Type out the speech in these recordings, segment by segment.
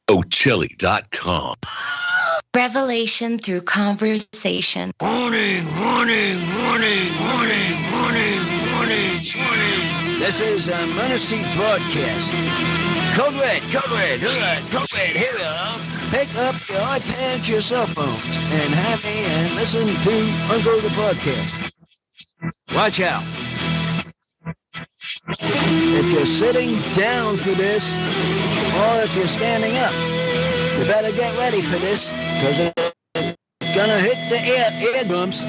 Ochilly.com. Revelation through conversation. Warning, warning, warning, warning, warning, warning, warning. This is a Menacing broadcast. Code red, here we are. Pick up your iPads, your cell phones, and have me and listen to Uncle the broadcast. Watch out. If you're sitting down for this, or if you're standing up, you better get ready for this, because it's gonna hit the eardrums.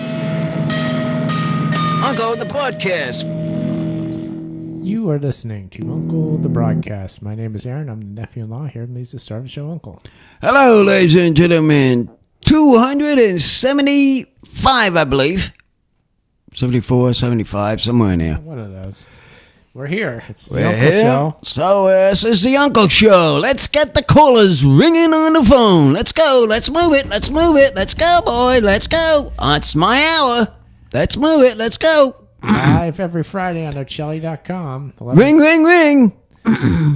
Uncle the broadcast. You are listening to Uncle the Broadcast. My name is Aaron. I'm the nephew-in-law here, and he's the star of the show, Uncle. Hello, ladies and gentlemen. 275, I believe. 74, 75, somewhere in there. One of those. We're here. It's the We're Uncle here. Show. So, this is the Uncle Show. Let's get the callers ringing on the phone. Let's go. Let's move it. Let's move it. Let's go, boy. Let's go. It's my hour. Let's move it. Let's go. Live every Friday on Ochelli.com. Ring, ring, ring.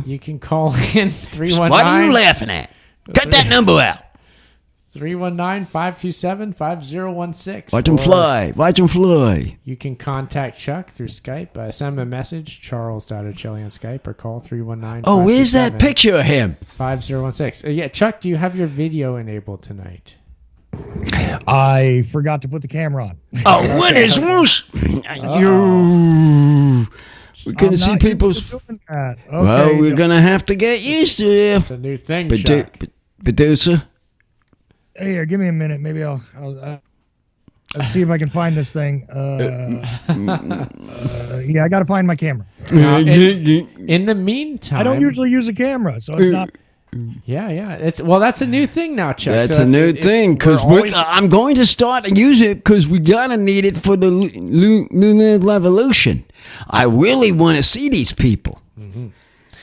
You can call in 319. What are you laughing at? Cut that number out. 319-527-5016. Watch them fly. Watch them fly. You can contact Chuck through Skype. Send him a message, Charles.Ochelli on Skype, or call 319. Oh, where's that picture of him? 5016. Yeah, Chuck, do you have your video enabled tonight? I forgot to put the camera on. Oh, okay. What is loose? We're going to see people's... Okay, well, we're going to have to get used to it. It's a new thing, Chuck. Producer? Here, give me a minute. Maybe I'll see if I can find this thing. Yeah, I got to find my camera. In the meantime... I don't usually use a camera, so it's not... Yeah. That's a new thing now, Chuck. That's a new thing, because I'm going to start to use it because we gotta need it for the lunar revolution. I really want to see these people,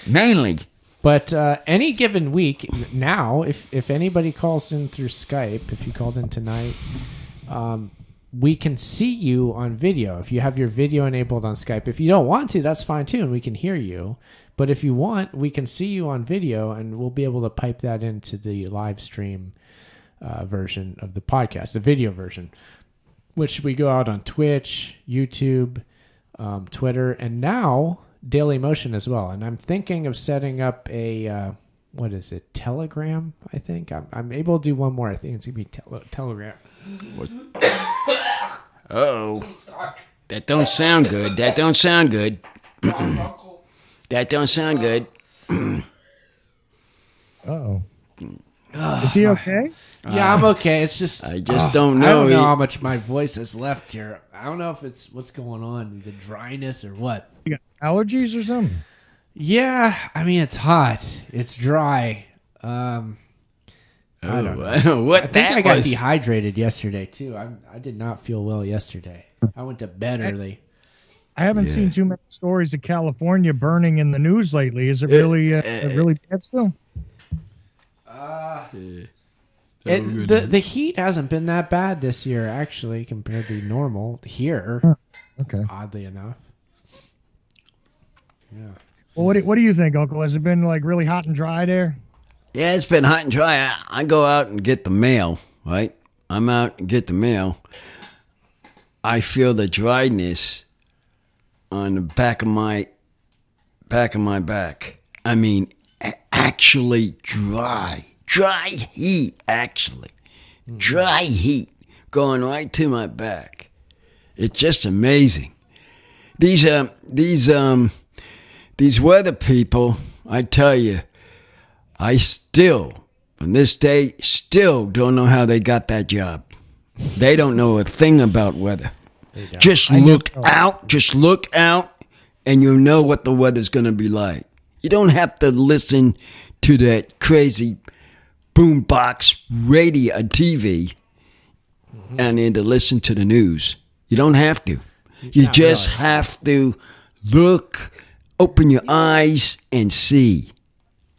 mainly. But any given week now, if anybody calls in through Skype, if you called in tonight, we can see you on video. If you have your video enabled on Skype, if you don't want to, that's fine too, and we can hear you. But if you want, we can see you on video, and we'll be able to pipe that into the live stream version of the podcast, the video version, which we go out on Twitch, YouTube, Twitter, and now Daily Motion as well. And I'm thinking of setting up a, Telegram, I think. I'm able to do one more. I think it's going to be Telegram. Uh-oh. That don't sound good. That don't sound good. That don't sound good. Uh-oh. Is he okay? Yeah, I'm okay. It's just... I just don't know. I don't know how much my voice has left here. I don't know if it's what's going on, the dryness or what. You got allergies or something? Yeah, I mean, it's hot. It's dry. I don't know. What I think I got dehydrated yesterday, too. I did not feel well yesterday. I went to bed early. I haven't seen too many stories of California burning in the news lately. Is it really bad still? The heat hasn't been that bad this year, actually, compared to normal here. Okay. Oddly enough. Yeah. Well, what do you think, Uncle? Has it been like really hot and dry there? Yeah, it's been hot and dry. I go out and get the mail, right? I'm out and get the mail. I feel the dryness on the back of my back. I mean, actually dry heat, actually. Dry heat going right to my back. It's just amazing. These weather people, I tell you, I still, on this day, still don't know how they got that job. They don't know a thing about weather. Just look out, and you'll know what the weather's going to be like. You don't have to listen to that crazy boombox radio TV and then to listen to the news. You don't have to. You just have to look, open your eyes, and see.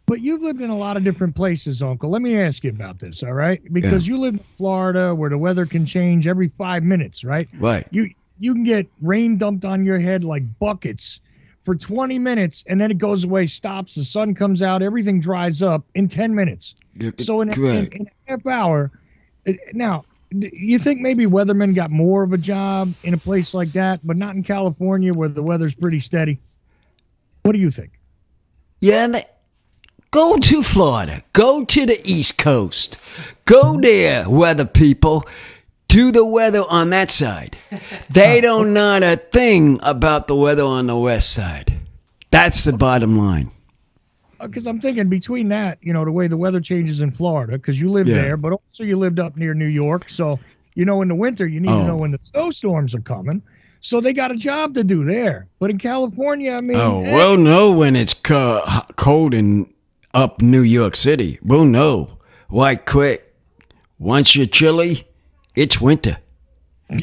But you've lived in a lot of different places, Uncle. Let me ask you about this, all right? Because you live in Florida where the weather can change every 5 minutes, right? Right. You can get rain dumped on your head like buckets for 20 minutes, and then it goes away, stops, the sun comes out, everything dries up in 10 minutes. So in a half hour, now, you think maybe weathermen got more of a job in a place like that, but not in California where the weather's pretty steady? What do you think? Yeah, go to Florida. Go to the East Coast. Go there, weather people. Do the weather on that side. They don't know a thing about the weather on the west side. That's the bottom line. Because I'm thinking between that, the way the weather changes in Florida, because you live there, but also you lived up near New York. So, in the winter, you need to know when the snowstorms are coming. So they got a job to do there. But in California, I mean... we'll know when it's cold in up New York City. We'll know. Why quick? Once you're chilly, it's winter.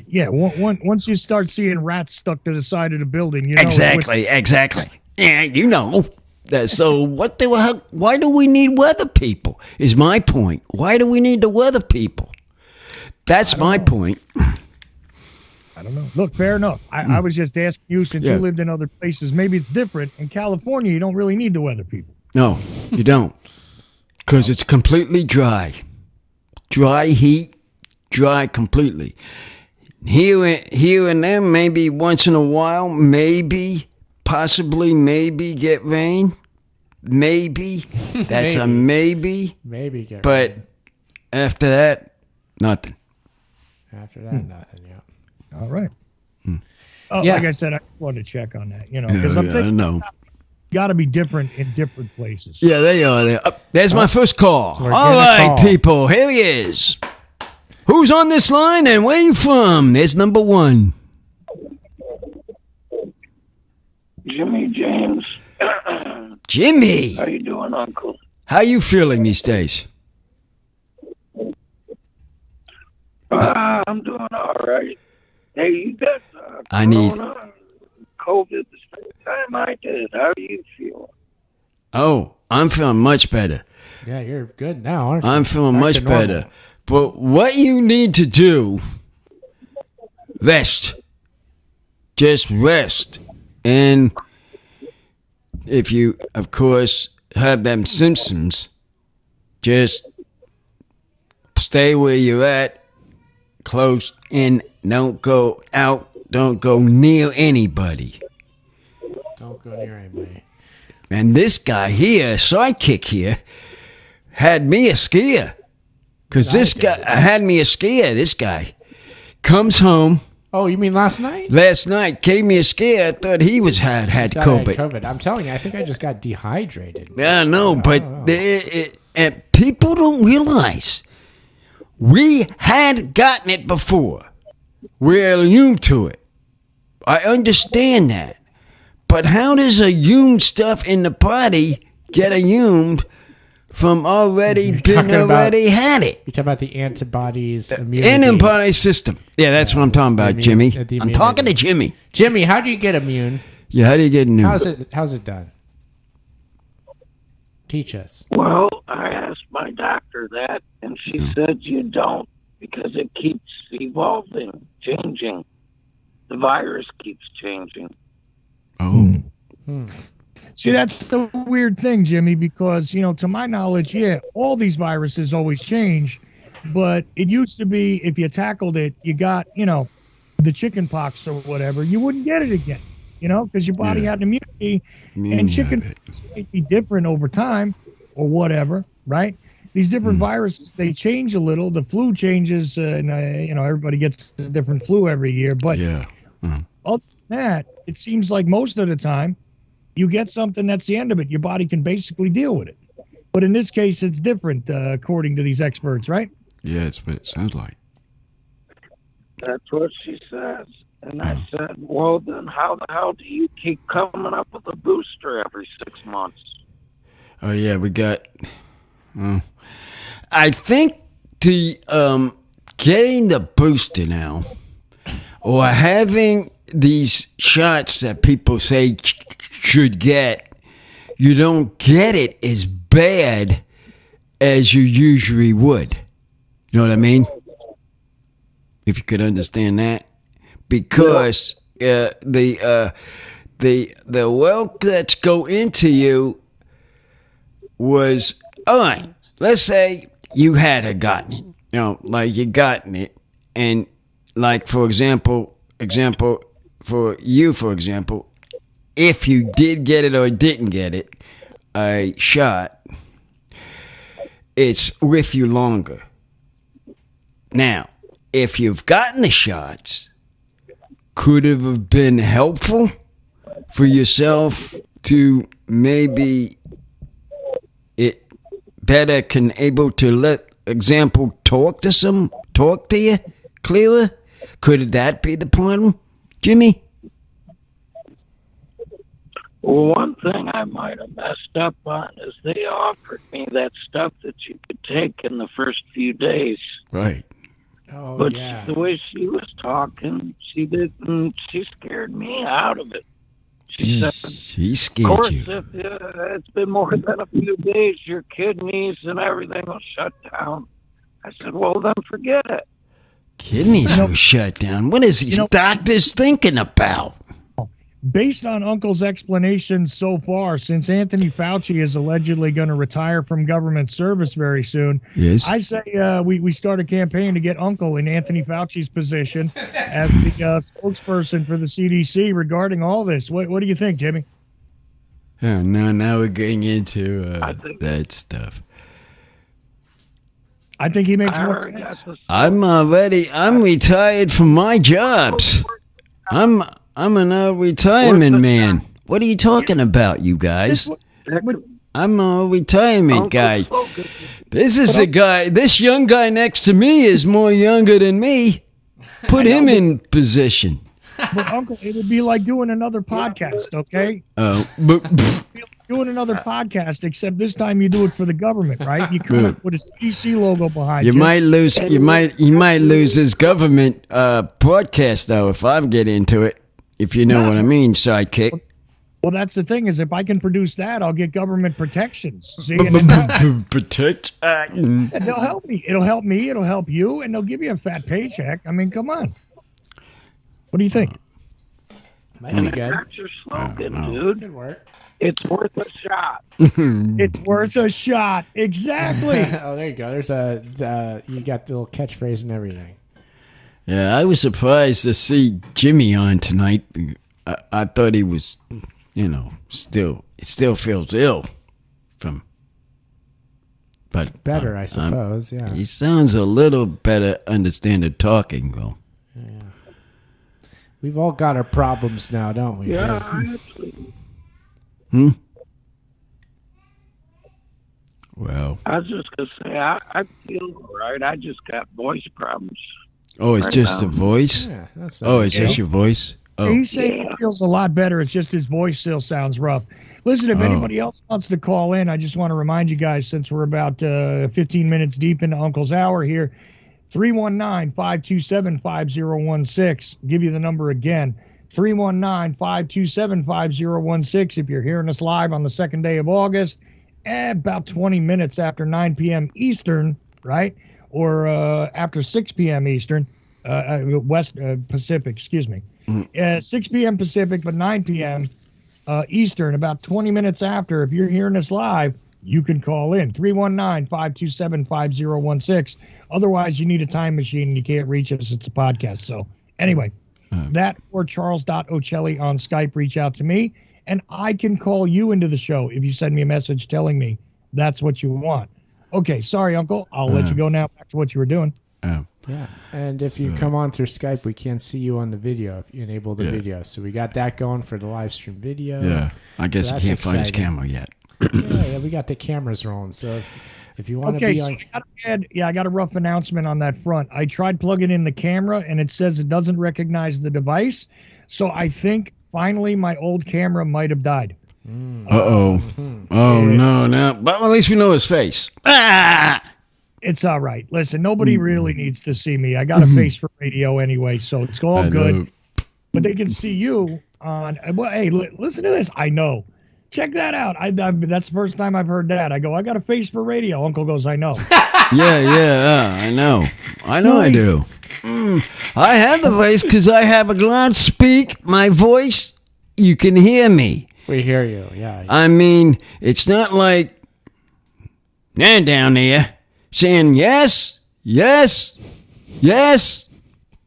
Yeah, once you start seeing rats stuck to the side of the building, Exactly. Yeah, So what the hell? Why do we need weather people? Is my point. Why do we need the weather people? That's my point. I don't know. Look, fair enough. I was just asking you, since you lived in other places, maybe it's different. In California, you don't really need the weather people. No, you don't. Because it's completely dry. Dry heat, dry completely. Here and there, maybe once in a while, possibly get rain. Maybe. That's a maybe. Maybe get but rain. After that, nothing. After that, nothing, yeah. All right. Like I said, I just wanted to check on that, because I'm thinking got to be different in different places. Yeah, they are. There's my first call. All right, people, here he is. Who's on this line and where you from? There's number one. Jimmy James. Jimmy. How you doing, Uncle? How you feeling these days? I'm doing all right. Hey, you got corona, COVID the same time I did. How do you feel? Oh, I'm feeling much better. Yeah, you're good now, aren't you? I'm feeling much better. But what you need to do, rest. Just rest. And if you, of course, have them symptoms, just stay where you're at, close in, don't go out, don't go near anybody. Don't go near anybody. And this guy here, sidekick here, had me a scare. Because this guy had me a scare. This guy comes home. Oh, you mean last night? Last night gave me a scare. I thought he had COVID. I'm telling you, I think I just got dehydrated. Yeah, I know, but and people don't realize we had gotten it before. We're immune to it. I understand that. But how does a immune stuff in the body get immune from already had it? You talk about the antibodies, immunity. Antibody system. Yeah, that's what I'm talking about, Jimmy. I'm talking to Jimmy. Jimmy, how do you get immune? Yeah, how do you get immune? How's it done? Teach us. Well, I asked my doctor that, and she said you don't, because it keeps evolving, changing. The virus keeps changing. Oh. See, that's the weird thing, Jimmy, because, to my knowledge, all these viruses always change. But it used to be if you tackled it, you got, the chicken pox or whatever, you wouldn't get it again, because your body had immunity. And chicken might be different over time or whatever, right? These different viruses, they change a little. The flu changes, and everybody gets a different flu every year. But other than that, it seems like most of the time, you get something, that's the end of it. Your body can basically deal with it. But in this case, it's different, according to these experts, right? Yeah, it's what it sounds like. That's what she says. And I said, well, then how the hell do you keep coming up with a booster every 6 months? Oh, yeah, we got... I think getting the booster now, or having these shots that people say should get, you don't get it as bad as you usually would. You know what I mean? If you could understand that. Because the the wealth that's go into you was, all right, let's say you had gotten it, like you gotten it, and like for example, for example, if you did get it or didn't get it, a shot, it's with you longer. Now, if you've gotten the shots, could it have been helpful for yourself to maybe it better can able to let example talk to you clearer? Could that be the problem, Jimmy? Well, one thing I might have messed up on is they offered me that stuff that you could take in the first few days. Right. Oh, But yeah. the way she was talking, she scared me out of it. She said, She of scared course, you. if it's been more than a few days, your kidneys and everything will shut down. I said, well, then forget it. Kidneys were shut down. What is these doctors thinking about? Based on Uncle's explanations so far, since Anthony Fauci is allegedly going to retire from government service very soon, Yes. I say we start a campaign to get Uncle in Anthony Fauci's position as the spokesperson for the CDC regarding all this. What do you think, Jimmy? Oh, no, now we're getting into I think- that stuff. I think he makes I more already sense. got this. I'm retired from my jobs. I'm an retirement man. What are you talking about, you guys? I'm a retirement guy. This is a guy, this young guy next to me is more younger than me. Put him in position. But Uncle, it would be like doing another podcast, okay? Oh, but Doing another podcast, except this time you do it for the government, right? You come up with a CDC logo behind you you. might lose. You might lose his government broadcast though if I get into it. If you know what I mean, sidekick. Well, that's the thing is, if I can produce that, I'll get government protections. See, and Protect. they'll help me. It'll help me. It'll help you, and they'll give you a fat paycheck. I mean, come on. What do you think? Might be good. That's your slogan, dude. Good work. It's worth a shot. It's worth a shot. Exactly. Oh, there you go. There's you got the little catchphrase and everything. Yeah, I was surprised to see Jimmy on tonight. I thought he was, still feels ill from. But Better, I suppose. Yeah. he sounds a little better understanding talking, though. We've all got our problems now, don't we? Yeah, actually. Well, I was just going to say, I feel all right. I just got voice problems. oh, it's Right just now. the voice. Yeah, that's Oh, it's just your voice. Oh, He's saying he feels a lot better. It's just his voice still sounds rough. Listen, if anybody else wants to call in, I just want to remind you guys, since we're about 15 minutes deep into Uncle's Hour here, 319-527-5016. Give you the number again, 319-527-5016. If you're hearing us live on the second day of August, about 20 minutes after 9 p.m. Eastern, right? Or after 6 p.m. Eastern, Pacific, excuse me. 6 p.m. Pacific, but 9 p.m. Eastern, about 20 minutes after. If you're hearing us live, you can call in, 319-527-5016. Otherwise, you need a time machine and you can't reach us. It's a podcast. So anyway, that or Charles.Ocelli on Skype, reach out to me, and I can call you into the show if you send me a message telling me that's what you want. Okay, sorry, Uncle. I'll let you go now back to what you were doing. Yeah, and if you come on through Skype, we can't see you on the video if you enable the video. So we got that going for the live stream video. yeah. I guess So he that's can't find his exciting. camera yet. Yeah, we got the cameras rolling. So if you want to Okay, be so on, I got a rough announcement on that front. I tried plugging in the camera, and it says it doesn't recognize the device. So I think finally my old camera might have died. Oh no. But at least we know his face. It's all right. Listen, nobody really needs to see me. I got a face for radio anyway, so it's all I good. know. But they can see you on. Well, hey, listen to this. I know. Check that out. That's the first time I've heard that. I go, I got a face for radio. Uncle goes, I know. Yeah, I know. I do. I have the voice because I have a glad speak. My voice you can hear me. We hear you. Yeah. I mean, it's not like they're down there saying yes, yes, yes.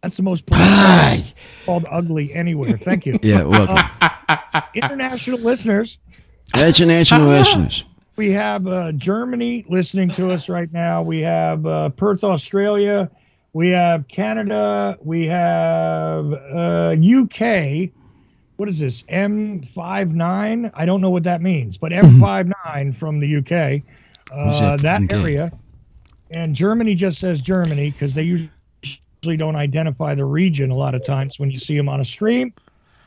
That's the most Hi. called ugly anywhere. Thank you. Yeah, welcome. International listeners. International listeners. We have Germany listening to us right now. We have Perth, Australia. We have Canada. We have UK. What is this? M59? I don't know what that means, but M59 from the UK. That area. And Germany just says Germany because they usually don't identify the region a lot of times when you see them on a stream.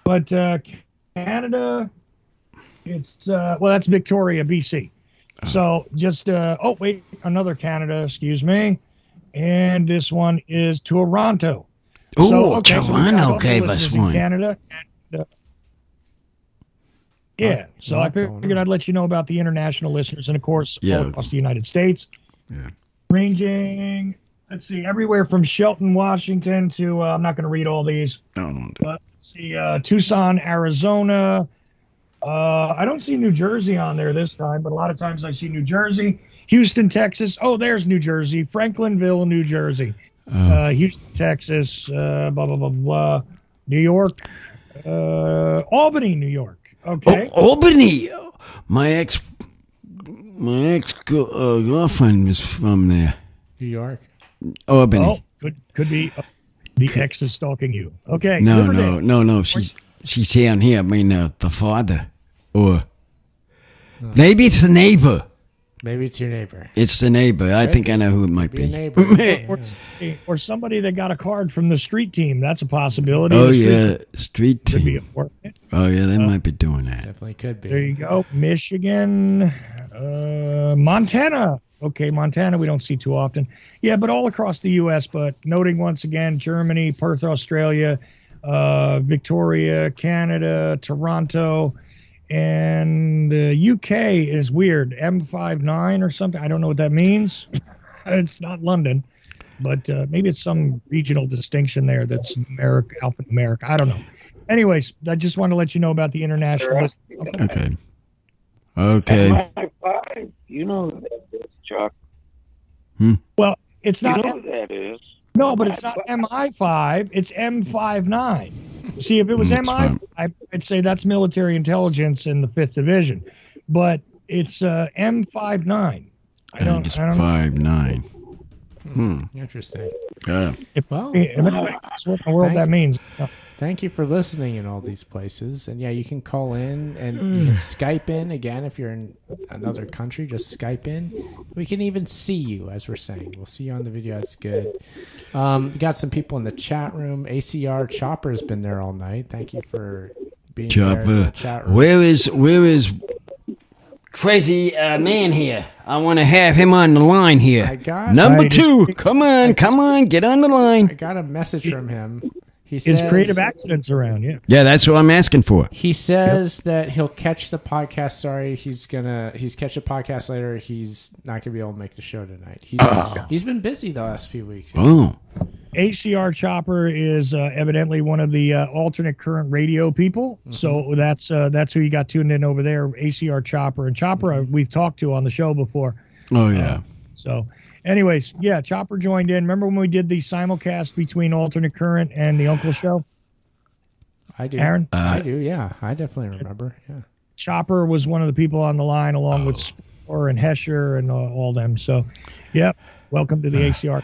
But Canada, it's, that's Victoria, BC. So just, another Canada, excuse me. And this one is Toronto. Oh, Toronto gave us one. Canada. And, so I figured I'd let you know about the international listeners and, of course, all across the United States. Yeah. Ranging, let's see, everywhere from Shelton, Washington to, I'm not going to read all these. Let's see, Tucson, Arizona. I don't see New Jersey on there this time, but a lot of times I see New Jersey. Houston, Texas. Oh, there's New Jersey. Franklinville, New Jersey. Houston, Texas. Blah, blah, blah, blah. New York. Albany, New York. Okay. Oh, Albany. My ex girlfriend was from there. New York. Albany. Oh, could be the ex is stalking you. Okay. No. She's down here. I mean, the father, or maybe it's the neighbor. Maybe it's your neighbor. It's the neighbor. I think I know who it might be. Or somebody that got a card from the street team. That's a possibility. Oh, yeah. Street team. Could be important. Oh, yeah. They might be doing that. Definitely could be. There you go. Michigan. Montana. Okay, Montana we don't see too often. Yeah, but all across the U.S. But noting once again, Germany, Perth, Australia, Victoria, Canada, Toronto. And the UK is weird. M59 or something. I don't know what that means. It's not London, but maybe it's some regional distinction there that's alphanumeric. I don't know. Anyways, I just want to let you know about the international list. Okay. MI5, you know who that is, Chuck. Well, it's not. You know who that is. No, but it's not MI5. It's M59. See, if it was MI5, I'd say that's military intelligence in the 5th Division. But it's M59. I don't know. 59. Interesting. Yeah. If anybody knows what in the world that means. Thank you for listening in all these places. And yeah, you can call in and you can Skype in again if you're in another country. Just Skype in. We can even see you, as we're saying. We'll see you on the video. That's good. We got some people in the chat room. ACR Chopper has been there all night. Thank you for being there in the chat room. Where is crazy man here? I want to have him on the line here. Number 2. Come on, get on the line. I got a message from him. He says, his creative accidents around, yeah. Yeah, that's what I'm asking for. He says that he'll catch the podcast. Sorry, he's catch a podcast later. He's not gonna be able to make the show tonight. He's been busy the last few weeks. Oh. ACR Chopper is evidently one of the alternate current radio people. Mm-hmm. So that's who you got tuned in over there, ACR Chopper. And Chopper we've talked to on the show before. Oh, yeah. Anyways, yeah, Chopper joined in. Remember when we did the simulcast between Alternate Current and the Uncle Show? I do. Aaron? I do, yeah. I definitely remember, yeah. Chopper was one of the people on the line along with Spore and Hesher and all them. So, yep, welcome to the ACR.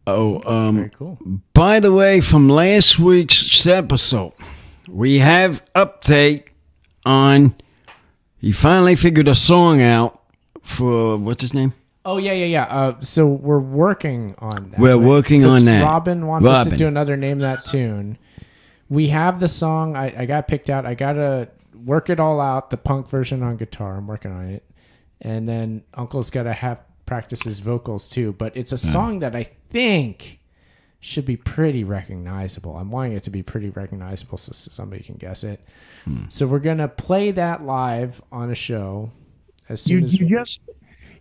Very cool. By the way, from last week's episode, we have update on, he finally figured a song out for, what's his name? Oh, yeah. So we're working on that. We're working on that. Robin wants us to do another Name That Tune. We have the song. I got picked out. I got to work it all out, the punk version on guitar. I'm working on it. And then Uncle's got to practice his vocals too. But it's a song that I think should be pretty recognizable. I'm wanting it to be pretty recognizable so somebody can guess it. So we're going to play that live on a show as soon as...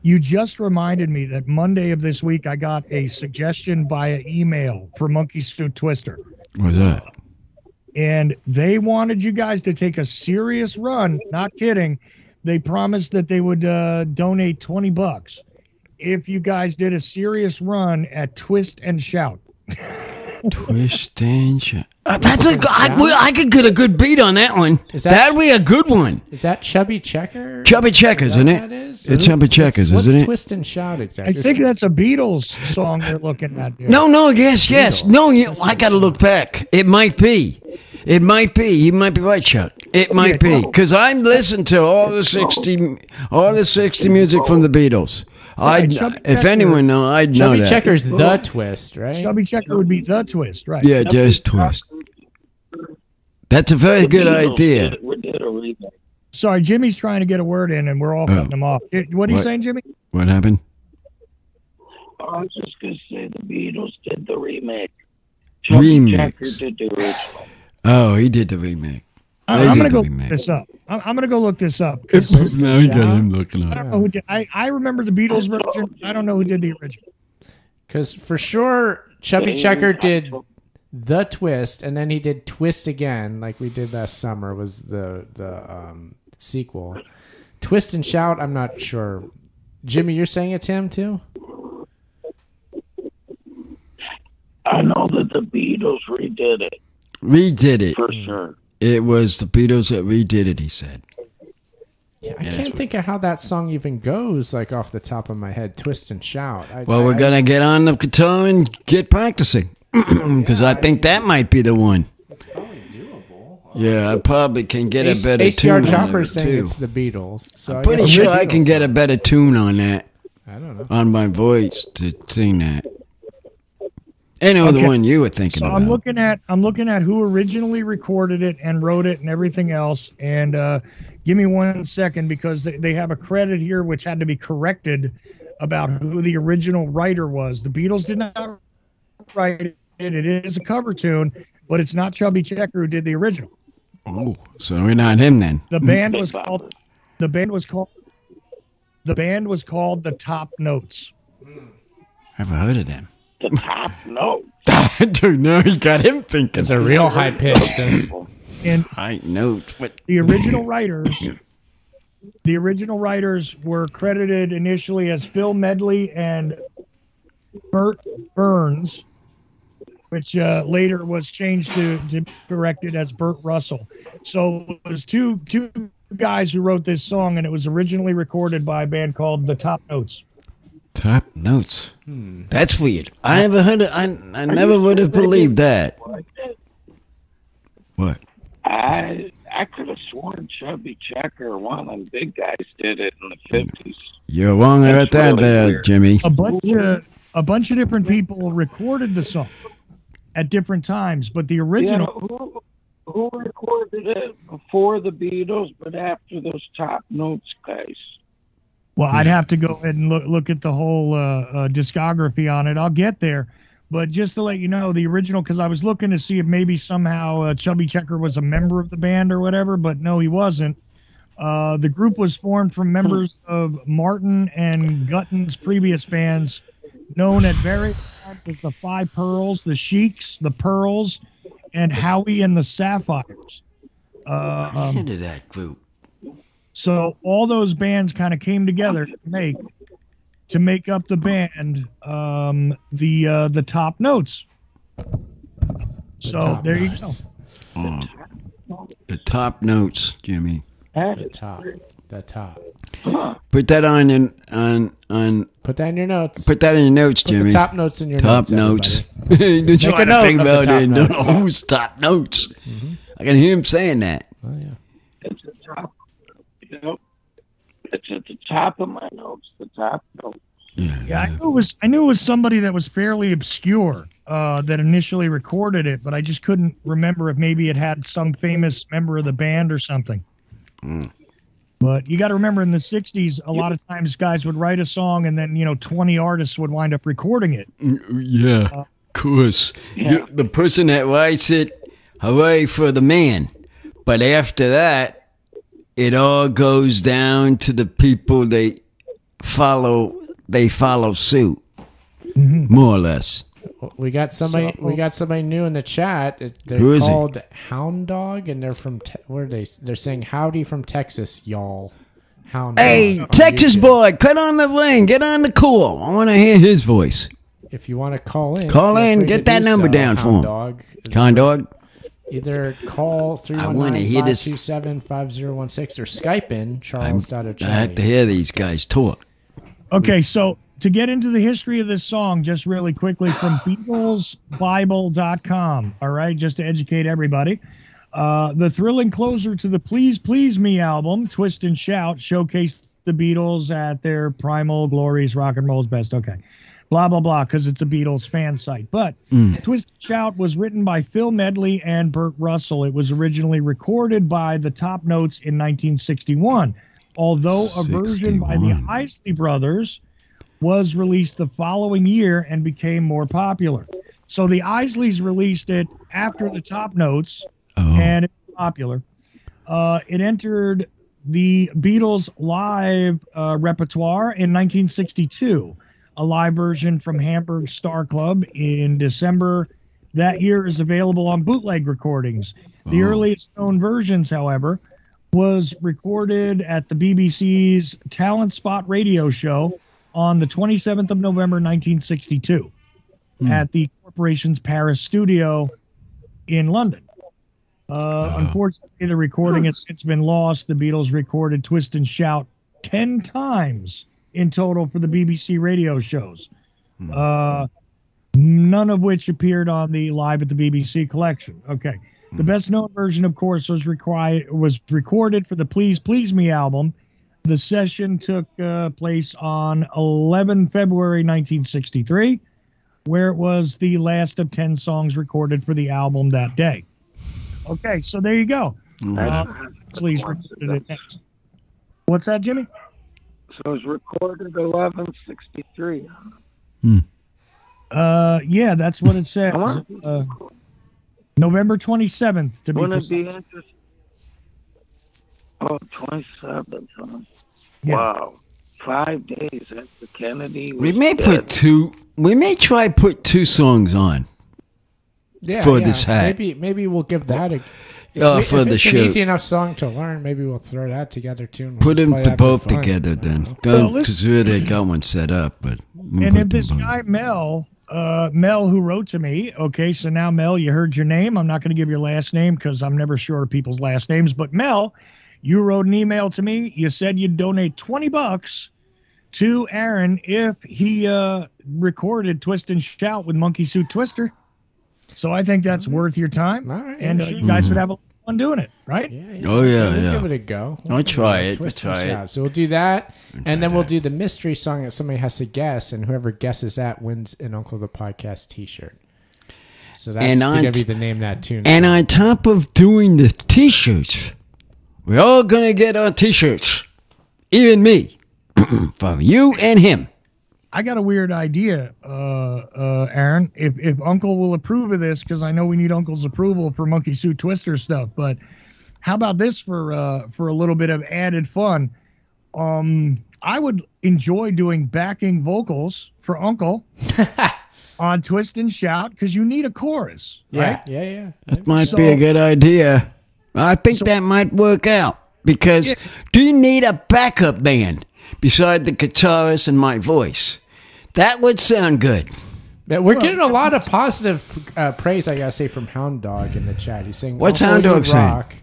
You just reminded me that Monday of this week I got a suggestion via email for Monkey Suit Twister. What's that? and they wanted you guys to take a serious run. Not kidding. They promised that they would donate $20 if you guys did a serious run at Twist and Shout. Twist and Shout. That's a good. I could get a good beat on that one. That'd be a good one. Is that Chubby Checker? Chubby Checkers, isn't it? That is? It's Chubby Checkers, What's isn't it? Twist and Shout exactly? I think that's a Beatles song you're looking at. There. No, yes. No, I got to look back. It might be. You might be right, Chuck. It might be because I listened to all the 60 music from the Beatles. If anyone know, I'd know Chubby that. Checker's the Twist, right? Chubby Checker would be the Twist, right? Yeah, just Twist. That's a very good idea. Sorry, Jimmy's trying to get a word in, and we're all cutting him off. What are you saying, Jimmy? What happened? I was just going to say the Beatles did the remake. Chubby Checker did the original. Oh, he did the remake. I'm going to go look this up. I'm going to go look this up. Now you got him looking up. I don't know who did. I remember the Beatles version. I don't know who did the original. Because for sure, Chubby Checker did the Twist, and then he did Twist again, like we did last summer. Was the sequel. Twist and Shout, I'm not sure. Jimmy, you're saying it's him too? I know that the Beatles redid it. Redid it. For sure. It was the Beatles that redid it, he said. Yeah, I can't think of how that song even goes, like off the top of my head. Twist and Shout. We're going to get on the guitar and get practicing. Because I think that might be the one. Yeah, I probably can get a better tune ACR on Chopper's it, saying too. it's the Beatles. So I'm pretty sure I can get a better tune on that. I don't know. On my voice to sing that. Anyway, the one you were thinking about. I'm looking at who originally recorded it and wrote it and everything else. And give me 1 second because they have a credit here which had to be corrected about who the original writer was. The Beatles did not write it. It is a cover tune, but it's not Chubby Checker who did the original. Oh, so we're not him then. The band was called the Top Notes. I've heard of them. The Top Notes. I don't know. You got him thinking. It's a real high pitch. And high notes. But the original writers were credited initially as Phil Medley and Bert Burns, which later was changed to be corrected as Burt Russell. So it was two guys who wrote this song, and it was originally recorded by a band called the Top Notes. Top Notes. That's weird. I never heard it. I never would have believed that. What? I could have sworn Chubby Checker, one of them big guys, did it in the 50s. You're wrong about that really there, weird. Jimmy. A bunch of different people recorded the song at different times, but the original... Who recorded it before the Beatles, but after those Top Notes guys? Well, I'd have to go ahead and look at the whole discography on it. I'll get there. But just to let you know, the original, because I was looking to see if maybe somehow Chubby Checker was a member of the band or whatever, but no, he wasn't. The group was formed from members of Martin and Gutton's previous bands, known at various times as the Five Pearls, the Sheiks, the Pearls, and Howie and the Sapphires. Into that group. So all those bands kind of came together to make up the band, the Top Notes. So there you go. Oh, the Top Notes, Jimmy. The top. Put that on Put that in your notes. Put that in your notes, Put Jimmy. the top notes in your Top notes. Did you Make a want to note think of the about top it? notes. Don't know who's Top Notes. I can hear him saying that. Oh yeah. It's the top. It's at the top of my notes. The Top Notes. Yeah, I knew it was somebody that was fairly obscure that initially recorded it, but I just couldn't remember if maybe it had some famous member of the band or something. But you got to remember, in the 60s, a lot of times guys would write a song and then, 20 artists would wind up recording it. Yeah, of course. Yeah. The person that writes it, hooray for the man. But after that, it all goes down to the people they follow suit, more or less. We got somebody. We got somebody new in the chat. They're Who is called Hound Dog, and they're from. Where are they? They're saying howdy from Texas, y'all. Hound Hey, Dog on Texas YouTube. boy, cut on the ring. Get on the call. I want to hear his voice. If you want to call in, Call feel in, free get to that do number so, down for Hound him. Dog. Con dog. Either call wanna hear this. 319-527-5016 or Skype in I have to Charles.O'Chelly. hear these guys talk. Okay, so to get into the history of this song, just really quickly from BeatlesBible.com, all right, just to educate everybody. The thrilling closer to the Please Please Me album, Twist and Shout, showcased the Beatles at their primal glories, rock and roll's best. Okay, blah, blah, blah, because it's a Beatles fan site. But Twist and Shout was written by Phil Medley and Burt Russell. It was originally recorded by the Top Notes in 1961, although a version by the 61. Isley Brothers was released the following year and became more popular. So the Isleys released it after the Top Notes, and it was popular. It entered the Beatles live repertoire in 1962. A live version from Hamburg Star Club in December that year is available on bootleg recordings. The earliest known versions, however, was recorded at the BBC's Talent Spot radio show on the 27th of November, 1962, at the corporation's Paris studio in London. Unfortunately, the recording has since been lost. The Beatles recorded Twist and Shout 10 times in total for the BBC radio shows, none of which appeared on the Live at the BBC collection. Okay. The best known version, of course, was recorded for the Please Please Me album. The session took place on 11 February 1963, where it was the last of 10 songs recorded for the album that day. Okay, so there you go. Please recorded it next. What's that, Jimmy? So it was recorded 1163. Yeah, that's what it says. November 27th, to be Wouldn't it be precise. interesting? Oh, 27th, huh? Yeah. Wow. 5 days after Kennedy was We may dead. try put two songs on for this hat. Maybe we'll give that a. For if the it's show. an easy enough song to learn, maybe we'll throw that together too. And Put we'll them just play that for both fun. together then. Well, Because we already got one set up. But And if this guy, Mel, who wrote to me, okay, so now, Mel, you heard your name. I'm not going to give your last name because I'm never sure of people's last names. But, Mel, you wrote an email to me. You said you'd donate $20 to Aaron if he recorded Twist and Shout with Monkey Suit Twister. So I think that's worth your time. All right, And sure. you guys would have a lot of fun doing it, right? Oh, yeah, We'll yeah. give it a go. I'll try it. Twist I'll and try it. shout. So we'll do that, and then we'll do the mystery song that somebody has to guess, and whoever guesses that wins an Uncle the Podcast T-shirt. So that's going to be the name of that tune. And on top of doing the T-shirts, we're all going to get our T-shirts. Even me. From you and him. I got a weird idea, Aaron. If Uncle will approve of this, because I know we need Uncle's approval for Monkey Suit Twister stuff. But how about this for a little bit of added fun? I would enjoy doing backing vocals for Uncle on Twist and Shout because you need a chorus, right? Yeah. That might be a good idea. I think that might work out. Because do you need a backup band beside the guitarist and my voice? That would sound good. But we're getting a lot of positive praise, I gotta say, from Hound Dog in the chat. He's saying, What's Uncle, Hound you Dog saying? rock.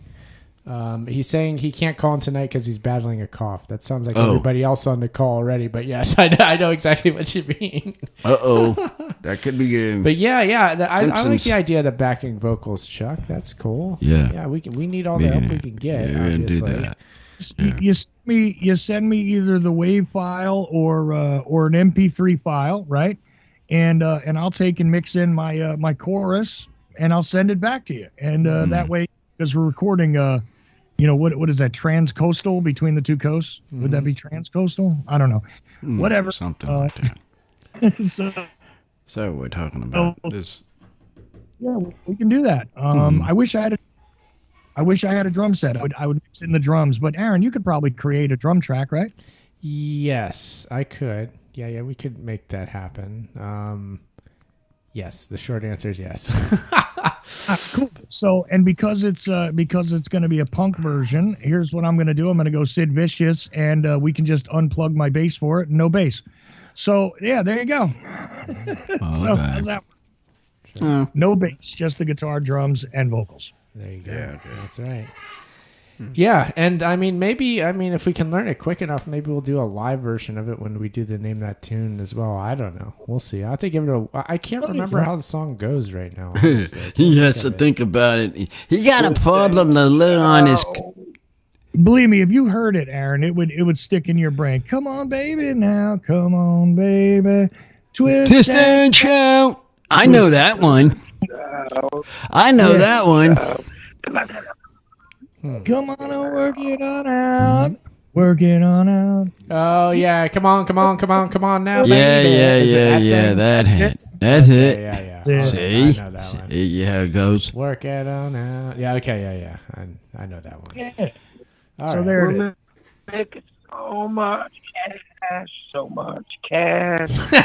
He's saying he can't call in tonight because he's battling a cough. That sounds like everybody else on the call already. But yes, I know exactly what you mean. That could be good. But yeah, I like Simpsons. the idea of the backing vocals, Chuck. That's cool. Yeah. We need all the help we can get. Yeah, we're gonna do obviously. that. You send me either the WAV file or an MP3 file, right? And I'll take and mix in my my chorus and I'll send it back to you. And that way, because we're recording, what is that, transcoastal between the two coasts? Would that be transcoastal? I don't know. Whatever. Something like that. So we're talking about this. yeah, we can do that. I wish I had a drum set. I would mix in the drums. But Aaron, you could probably create a drum track, right? Yes, I could. Yeah, we could make that happen. Yes, the short answer is yes. Cool. So, and because it's going to be a punk version, here's what I'm going to do. I'm going to go Sid Vicious, and we can just unplug my bass for it. No bass. So yeah, there you go. So how's that work? No bass, just the guitar, drums, and vocals. There you go. Yeah, okay. That's right. Yeah, and if we can learn it quick enough, maybe we'll do a live version of it when we do the Name That Tune as well. I don't know. We'll see. I have to give it I can't remember how the song goes right now. He has to think about it. He got a problem to live on his... Believe me, if you heard it, Aaron, it would stick in your brain. Come on, baby, now. Come on, baby. Twist and shout. I know that one. I know that one. Come on and work it on out. Work it on out. Oh, yeah. Come on now, yeah, baby. Yeah. That hit. That's it. Yeah. See? I know that one. See how it goes. Work it on out. Yeah, okay, yeah. I know that one. Yeah. All so right. there it is. Making so much cash.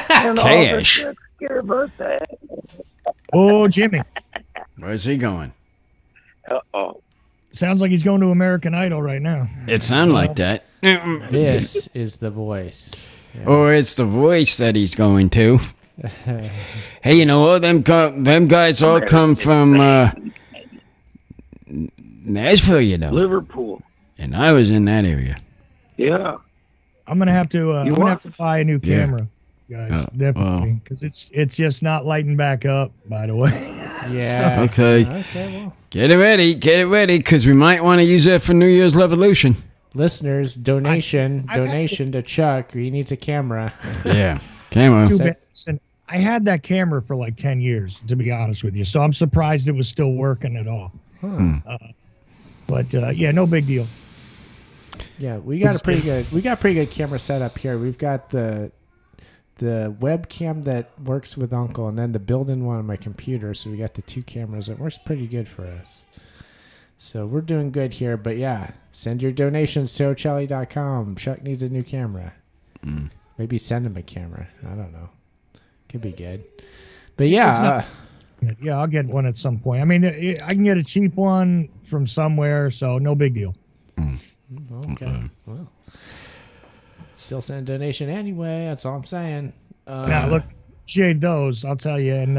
And Cash. all this your birthday. Oh, Jimmy. Where's he going? Uh-oh. Sounds like he's going to American Idol right now. It sounds like that. This is the voice. Yeah. Or it's the voice that he's going to. Hey, you know, all them guys all come from Nashville, you know. Liverpool. And I was in that area. Yeah. I'm gonna have to buy a new camera, guys, definitely, because it's just not lighting back up. By the way. Yeah. Okay. Well. Get it ready, because we might want to use that for New Year's Revolution. Listeners, donation to Chuck. He needs a camera. Yeah, camera. And I had that camera for like 10 years, to be honest with you. So I'm surprised it was still working at all. But yeah, no big deal. Yeah, we got a pretty good camera setup here. We've got the webcam that works with Uncle, and then the built-in one on my computer. So we got the two cameras. It works pretty good for us. So we're doing good here. But yeah, send your donations to Ochelli.com. Chuck needs a new camera. Maybe send him a camera. I don't know. Could be good. But yeah. Yeah, I'll get one at some point. I mean, I can get a cheap one from somewhere, so no big deal. Okay. Well, still send a donation anyway. That's all I'm saying. Now, look, appreciate those, I'll tell you. And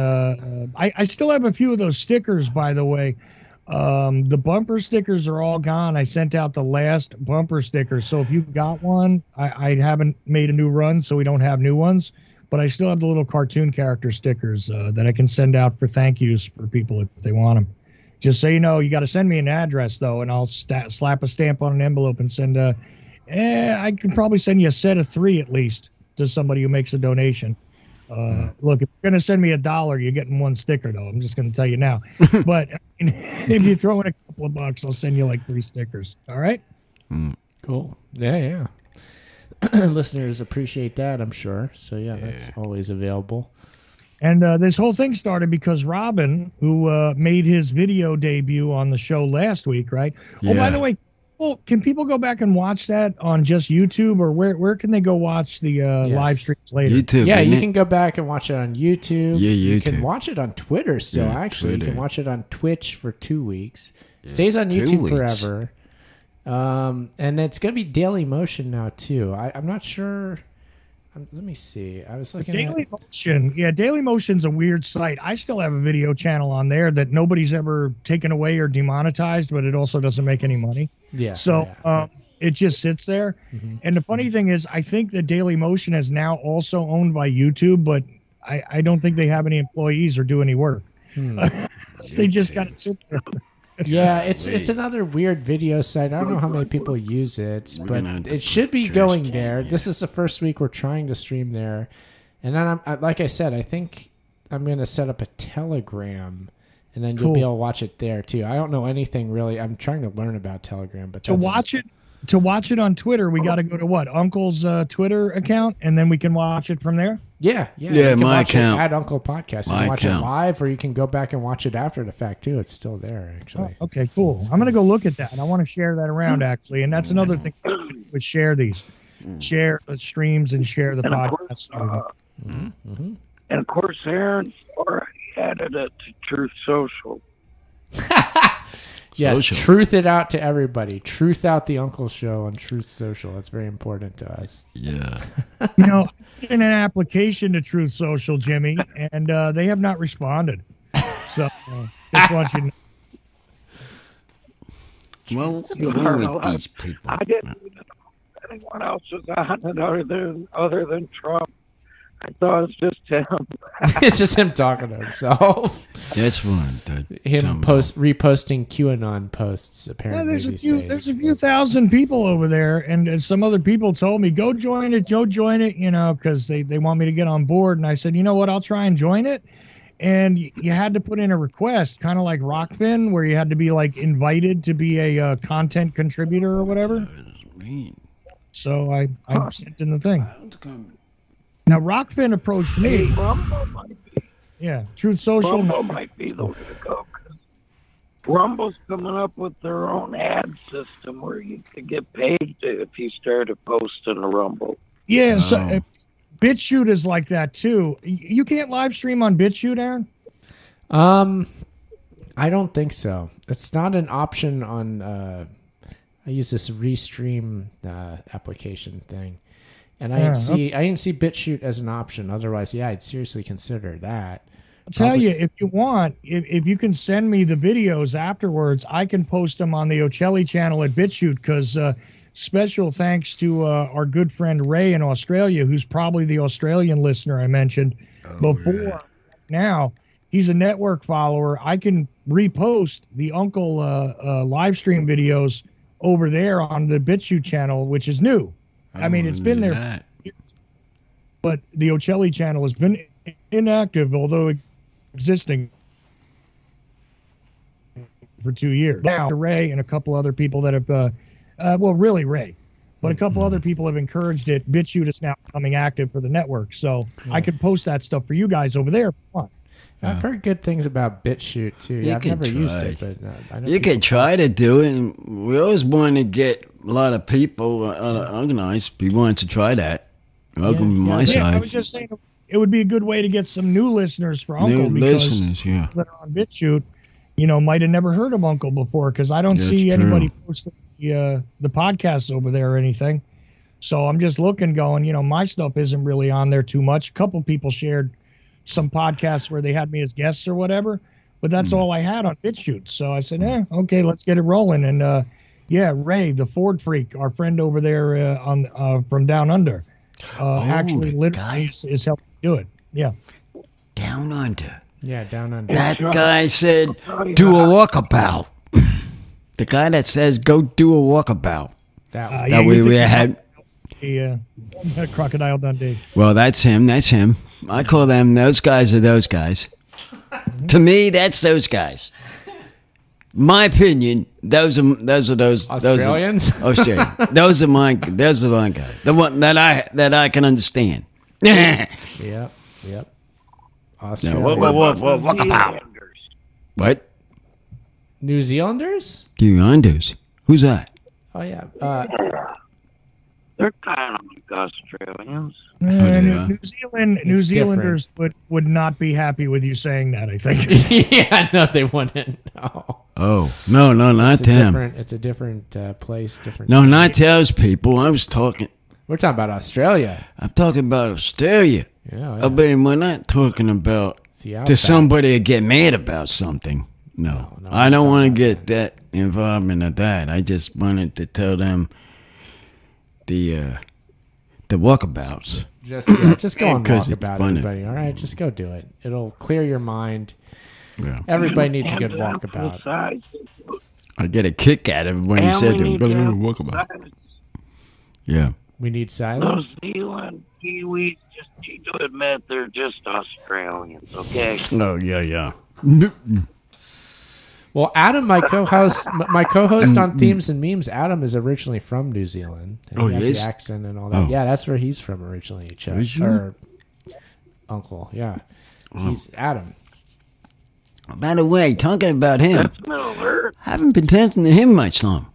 I still have a few of those stickers, by the way. The bumper stickers are all gone. I sent out the last bumper sticker. So if you've got one, I haven't made a new run, so we don't have new ones. But I still have the little cartoon character stickers that I can send out for thank yous for people if they want them. Just so you know, you got to send me an address, though, and I'll slap a stamp on an envelope and send I can probably send you a set of 3 at least to somebody who makes a donation. Look, if you're going to send me $1, you're getting 1 sticker, though. I'm just going to tell you now. But if you throw in a couple of bucks, I'll send you like 3 stickers. All right? Cool. Yeah. Listeners appreciate that, I'm sure. So, yeah, that's always available. And this whole thing started because Robin, who made his video debut on the show last week, right? Yeah. Oh, by the way, can people go back and watch that on just YouTube, or where can they go watch the live streams later? YouTube. Yeah, you can go back and watch it on YouTube. Yeah, YouTube. You can watch it on Twitter still, actually. Twitter. You can watch it on Twitch for 2 weeks. Yeah. Stays on YouTube forever. And it's going to be Daily Motion now, too. I'm not sure... Let me see. I was looking at Motion. Yeah, Daily Motion's a weird site. I still have a video channel on there that nobody's ever taken away or demonetized, but it also doesn't make any money. Yeah. So it just sits there. Mm-hmm. And the funny thing is, I think that Daily Motion is now also owned by YouTube, but I don't think they have any employees or do any work. They just got to sit there. Yeah, it's another weird video site. I don't know how many people use it, but it should be going there. This is the first week we're trying to stream there. And then, like I said, I think I'm going to set up a Telegram, and then you'll be able to watch it there, too. I don't know anything, really. I'm trying to learn about Telegram. But to watch it on Twitter, we got to go to what? Uncle's Twitter account, and then we can watch it from there? Yeah, my account. At Uncle Podcast. You can watch it live, or you can go back and watch it after the fact, too. It's still there, actually. Oh, okay, cool. I'm going to go look at that, and I want to share that around, actually. And that's another thing we share these. Share the streams and share the podcast. And of course, Aaron's already added it to Truth Social. Yes, Social. truth it out to everybody. Truth out the Uncle Show on Truth Social. That's very important to us. Yeah. You know, I did an application to Truth Social, Jimmy, and they have not responded. So just want you to know. Well, what's You wrong are with allowed- these people? I didn't know anyone else was on it other than Trump. I thought it was just him. It's just him talking to himself. That's fine. Him reposting QAnon posts, Yeah, apparently. there's a these few. days. There's a few thousand people over there, and as some other people told me, go join it, you know, because they want me to get on board. And I said, you know what, I'll try and join it. And you had to put in a request, kind of like Rockfin, where you had to be like invited to be a content contributor or whatever. So I sent in the thing. Now Rockfin approached me. Rumble might be, Yeah, Truth Social. Rumble might be the way to go. 'Cause Rumble's coming up with their own ad system where you could get paid if you started posting a Rumble. Yeah, so Oh. BitChute is like that too. You can't live stream on BitChute, Aaron? I don't think so. It's not an option on. I use this Restream application thing, and I didn't see BitChute as an option. Otherwise, yeah, I'd seriously consider that. I'll tell you, if you want, if you can send me the videos afterwards, I can post them on the Ocelli channel at BitChute, because special thanks to our good friend Ray in Australia, who's probably the Australian listener I mentioned before. Yeah. Now, he's a network follower. I can repost the Uncle live stream videos over there on the BitChute channel, which is new. I mean, it's been there, but the Ocelli channel has been inactive, although existing for 2 years. Now, Ray and a couple other people that have, well, really Ray, but a couple other people have encouraged it. BitChute is now becoming active for the network, so I could post that stuff for you guys over there. I've heard good things about BitChute too. Yeah, I've could never used try. it, but I know You people- could try to do it. And we always want to get a lot of people organized. We want to try that. Welcome to my Yeah, side. I was just saying it would be a good way to get some new listeners for Uncle, New because listeners, yeah. that are on BitChute, you know, might have never heard of Uncle before, because I don't That's see true. anybody posting the podcasts over there or anything. So I'm just looking, going, you know, my stuff isn't really on there too much. A couple people shared some podcasts where they had me as guests or whatever, but that's all I had on BitChute. So I said, okay, let's get it rolling. And yeah, Ray, the Ford freak, our friend over there from Down Under, actually the literally guy. is helping do it. Yeah. Down under. Yeah, down under. That guy said, do a walkabout. The guy that says, go do a walkabout. That Yeah, That you we think had. the Crocodile Dundee. Well, that's him. That's him. I call them, those guys are those guys. To me, that's those guys. My opinion, those Australians? Australian. Those are my guys. The one that I can understand. Yep. Australia. Walkabout. What? New Zealanders? New Zealanders. Who's that? Oh yeah. They're kind of like Australians. they are. New Zealanders would not be happy with you saying that, I think. Yeah, no, they wouldn't. No. Oh, no, not It's a them. different. It's a different place. Different. No, not those people. I was talking. We're talking about Australia. I'm talking about Australia. Yeah. I mean, we're not talking about The outback. to somebody get mad about something. No, No, I don't we're want to talking get that involvement of that. I just wanted to tell them the walkabouts. Just go on 'Cause it's walkabout, funny. everybody. All right, just go do it. It'll clear your mind. Yeah. Everybody needs a good And walkabout. emphasize I get a kick out of it when he And said we to need to walkabout. emphasize Yeah. We need New silence. Zealand Kiwis just need to admit they're just Australians, okay? Oh yeah. Well, Adam, my co-host on Themes and Memes, Adam is originally from New Zealand. And Oh, he has he is? the accent and all that. Oh. Yeah, that's where he's from originally. Chuck, Is he? or Uncle. Yeah, he's Adam. By the way, talking about him, That's Middle Earth. I haven't been talking to him much long.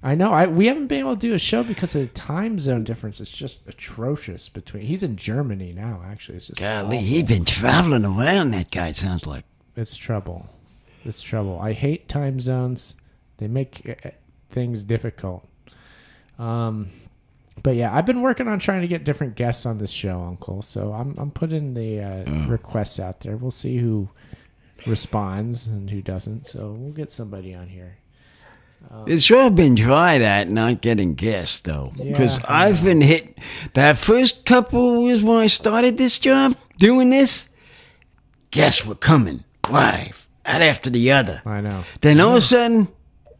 I know. We haven't been able to do a show because of the time zone difference. It's just atrocious between. He's in Germany now. Actually, it's just. Golly, he's been traveling around. That guy sounds like. It's trouble. It's trouble. I hate time zones. They make things difficult. But yeah, I've been working on trying to get different guests on this show, Uncle. So I'm putting the requests out there. We'll see who responds and who doesn't. So we'll get somebody on here. It's sure been dry that not getting guests though, because I've been hit. That first couple years when I started this job, doing this, guests were coming live, right after the other. I know. Then all of a sudden,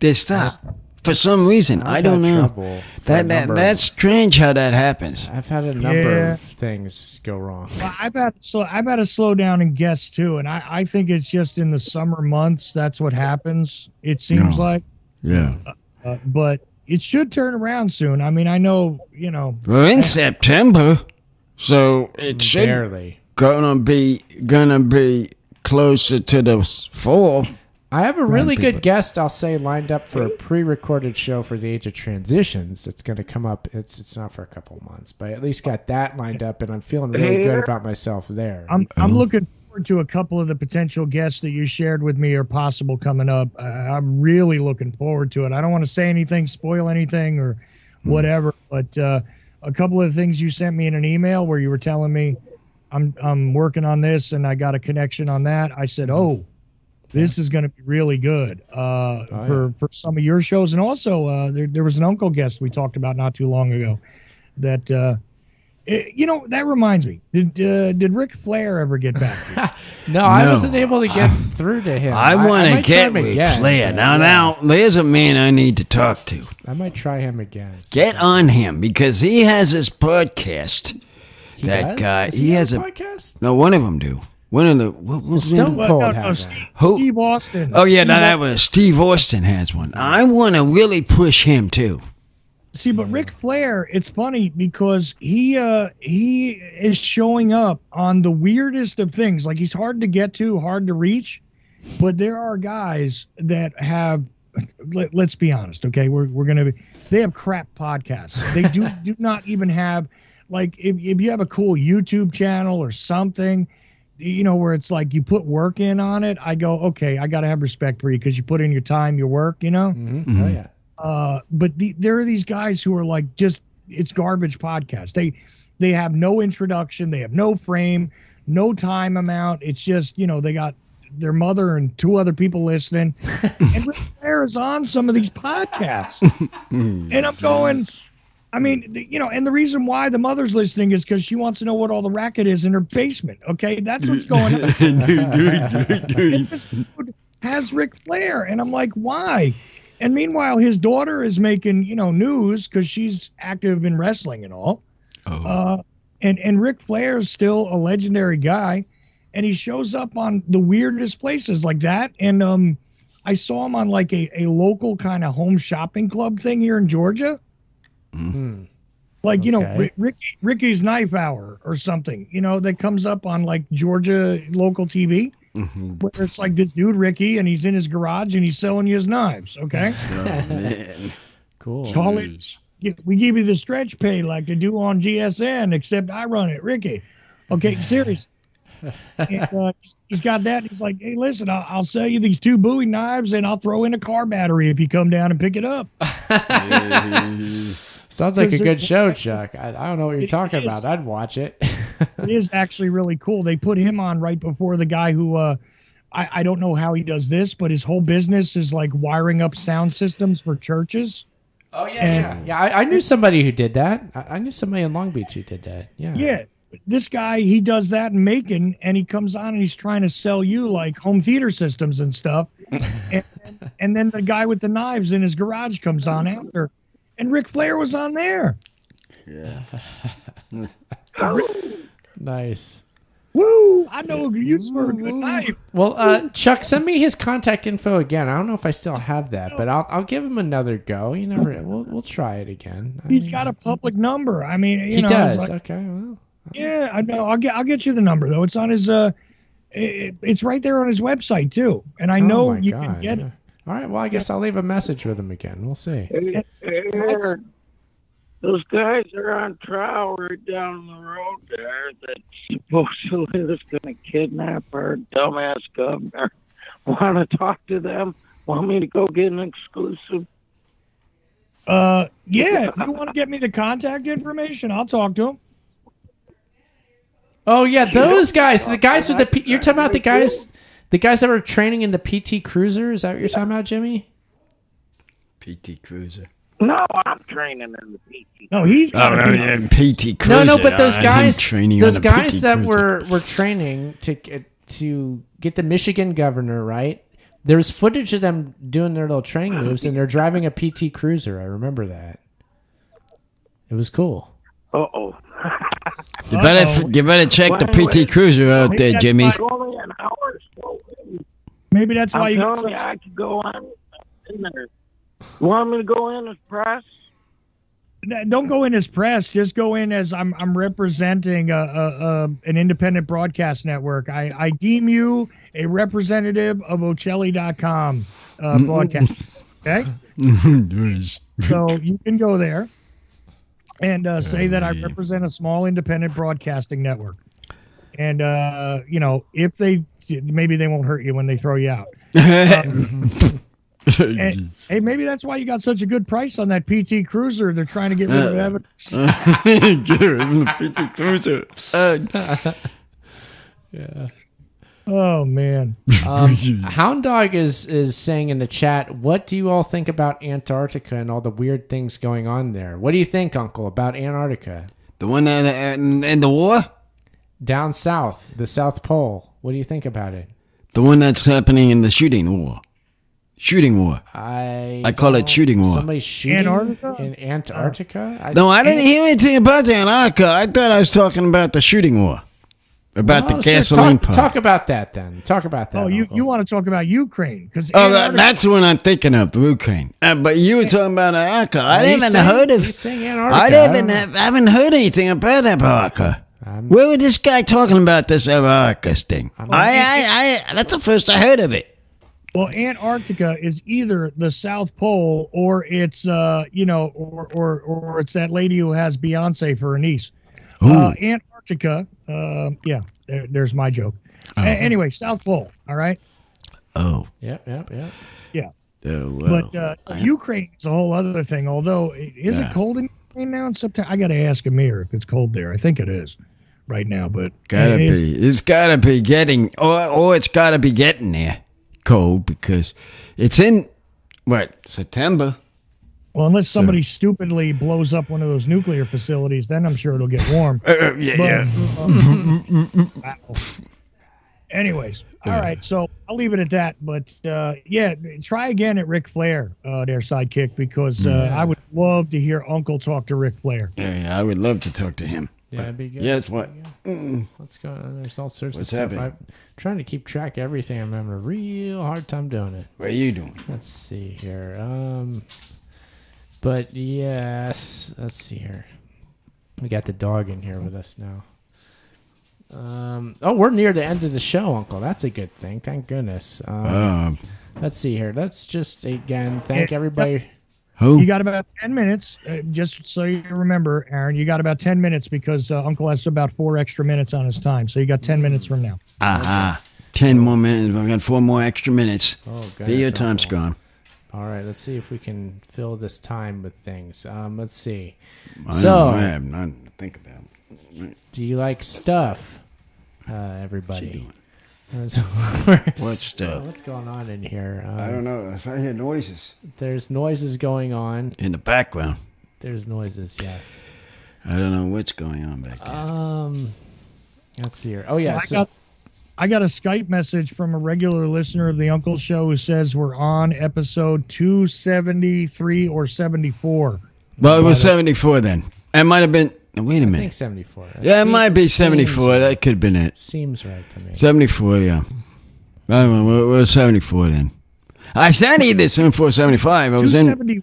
they stop for some reason. I don't know. That's strange how that happens. I've had a number of things go wrong. Well, I've had to slow down in guests too, and I think it's just in the summer months that's what happens. It seems like. Yeah. But it should turn around soon. I mean, I know, We're in September, so it should Barely. gonna be closer to the fall. I have a really good guest, I'll say, lined up for a pre-recorded show for the Age of Transitions. It's going to come up. It's not for a couple months, but I at least got that lined up, and I'm feeling really good about myself there. I'm looking forward to a couple of the potential guests that you shared with me are possible coming up. I'm really looking forward to it. I don't want to say anything, spoil anything, or whatever, but a couple of the things you sent me in an email where you were telling me I'm working on this and I got a connection on that. I said, this is going to be really good for some of your shows. And also, there was an uncle guest we talked about not too long ago that, that reminds me. Did Ric Flair ever get back? No, I wasn't able to get through to him. I want to might try get him Ric again. Flair. Now, there's a man I need to talk to. I might try him again. Get on him because he has his podcast. That guy. Does he has a podcast? No, one of them do. One of the what was it? Stone Cold has one. Steve Austin. Oh yeah, that was Steve Austin has one. I want to really push him too. See, but Ric Flair, it's funny because he is showing up on the weirdest of things. Like he's hard to get to, hard to reach, but there are guys that have. Let's be honest, okay? They have crap podcasts. They do not even have like if you have a cool YouTube channel or something. Where it's like you put work in on it, I go, okay, I got to have respect for you because you put in your time, your work, Mm-hmm. Oh, yeah. But there are these guys who are like, it's garbage podcasts. They have no introduction. They have no frame, no time amount. It's just, they got their mother and two other people listening. And Ric Flair is on some of these podcasts. And I'm going... I mean, and the reason why the mother's listening is because she wants to know what all the racket is in her basement. Okay, that's what's going on. And this dude has Ric Flair, and I'm like, why? And meanwhile, his daughter is making news because she's active in wrestling and all. And Ric Flair is still a legendary guy, and he shows up on the weirdest places like that. And I saw him on like a local kind of home shopping club thing here in Georgia. Mm-hmm. Like, Ricky's Knife Hour or something, that comes up on like Georgia local TV, where it's like this dude, Ricky, and he's in his garage and he's selling you his knives. Okay. Oh, man. Cool. Call it. We give you the stretch pay like they do on GSN, except I run it, Ricky. Okay. Seriously. And, he's got that. He's like, hey, listen, I'll sell you these 2 Bowie knives and I'll throw in a car battery if you come down and pick it up. Sounds like a good show, Chuck. I don't know what you're talking about. I'd watch it. It is actually really cool. They put him on right before the guy who, I don't know how he does this, but his whole business is like wiring up sound systems for churches. Oh, yeah. I knew somebody who did that. I knew somebody in Long Beach who did that. Yeah. Yeah. This guy, he does that in Macon, and he comes on and he's trying to sell you like home theater systems and stuff. and then the guy with the knives in his garage comes on after. And Ric Flair was on there. Yeah. Nice. Woo! I know you for a good knife. Well, Chuck, send me his contact info again. I don't know if I still have that, but I'll give him another go. We'll try it again. He's got a public number. I mean, he does. Like, okay. Well, yeah, I know. I'll get you the number though. It's on his. It's right there on his website too, and I know you can get it. All right. Well, I guess I'll leave a message with him again. We'll see. Hey, Aaron, those guys are on trial right down the road there that supposedly is going to kidnap our dumbass governor. Want to talk to them? Want me to go get an exclusive? Yeah, if you want to get me the contact information, I'll talk to him. Oh yeah, those guys. The guys with the. You're talking about the guys that were training in the PT Cruiser. Is that what you're talking about, Jimmy? PT Cruiser. No, I'm training in the PT. No, he's got PT Cruiser. No, but those guys, those guys that were training to get the Michigan governor, right? There was footage of them doing their little training moves, and they're driving a PT Cruiser. I remember that. It was cool. Uh-oh. You better check the PT Cruiser out there, Jimmy. Only an hour. Maybe that's why I'm you telling you, I could go on in there. You want me to go in as press? don't go in as press. Just go in as I'm representing an independent broadcast network. I deem you a representative of Ocelli.com broadcast. Okay? So you can go there and say that I represent a small independent broadcasting network. And, if maybe they won't hurt you when they throw you out. And, hey, maybe that's why you got such a good price on that PT Cruiser. They're trying to get rid of evidence. Get rid of the PT Cruiser. Yeah. Oh, man. Hound Dog is saying in the chat, what do you all think about Antarctica and all the weird things going on there? What do you think, Uncle, about Antarctica? The one that in the war? Down south, the South Pole. What do you think about it? The one that's happening in the shooting war. Shooting war. I call it shooting war. Somebody's shooting Antarctica? in Antarctica? I didn't hear anything about Antarctica. I thought I was talking about the shooting war. About the gasoline pump. Talk about that then. Talk about that. Oh, you want to talk about Ukraine? That's the one I'm thinking of, the Ukraine. But you were talking about Antarctica. I haven't heard anything about Antarctica. Where was this guy talking about this Antarctica thing? That's the first I heard of it. Well, Antarctica is either the South Pole or it's or it's that lady who has Beyonce for her niece. Antarctica, there's my joke. Anyway, South Pole, all right? Oh. Yep. Yeah. Oh, well. But Ukraine is a whole other thing, although is it cold in Ukraine now in September? I got to ask Amir if it's cold there. I think it is right now, but gotta be. It's gotta be getting, or it's gotta be getting there cold because it's in September. Well, unless somebody stupidly blows up one of those nuclear facilities, then I'm sure it'll get warm. Anyways, all right. So I'll leave it at that. But try again at Ric Flair, their sidekick, because I would love to hear Uncle talk to Ric Flair. Yeah, I would love to talk to him. Yeah, that'd be good. Yes, what? What's going on? There's all sorts of stuff. Happening? I'm trying to keep track of everything. I'm having a real hard time doing it. What are you doing? Let's see here. But yes, let's see here. We got the dog in here with us now. We're near the end of the show, Uncle. That's a good thing. Thank goodness. Let's see here. Let's just again thank everybody. You got about 10 minutes, just so you remember, Aaron. You got about 10 minutes because Uncle has about 4 extra minutes on his time. So you got 10 minutes from now. 10 more minutes. I've got 4 more extra minutes. Oh, goodness, your time's gone. All right, let's see if we can fill this time with things. Let's see. I have nothing to think about. Do you like stuff, everybody? What stuff? What's going on in here? I don't know. I hear noises. There's noises going on. In the background. There's noises, yes. I don't know what's going on back there. Let's see here. Oh, yeah. I got a Skype message from a regular listener of the Uncle Show who says we're on episode 273 or 74. Well, it was 74 then. It might have been. Wait a minute. I think 74. It might be 74. Right. That could have been it. Seems right to me. 74, yeah. We're 74 then. I said either 74 or 75. I was in.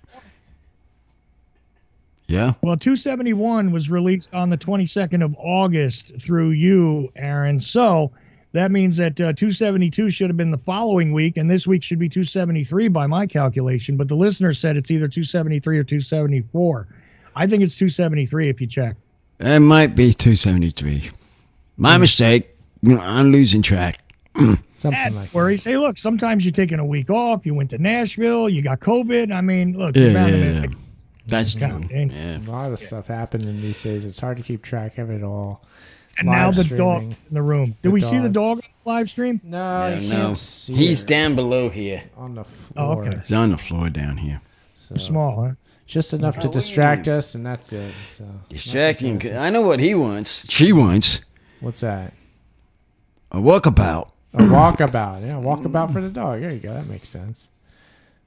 Yeah. Well, 271 was released on the 22nd of August through you, Aaron. So That means that 272 should have been the following week, and this week should be 273 by my calculation. But the listener said it's either 273 or 274. I think it's 273 if you check. It might be 273. My mistake. I'm losing track. Something like worries. Hey, look, sometimes you're taking a week off. You went to Nashville. You got COVID. I mean, look, you're bound to make That's true. And Yeah. a lot of stuff happening these days. It's hard to keep track of it all. now the Live dog streaming. in the room. Did The we see the dog. dog on the live stream? No, you No. can't see He's it down below here. on the floor. Oh, okay. He's on the floor down here. So, Small, huh? just enough to distract us, and that's it. So, Distracting. nothing fancy. I know what he wants. She wants What's that? a walkabout. A walkabout. Yeah, walkabout for the dog. There you go. That makes sense.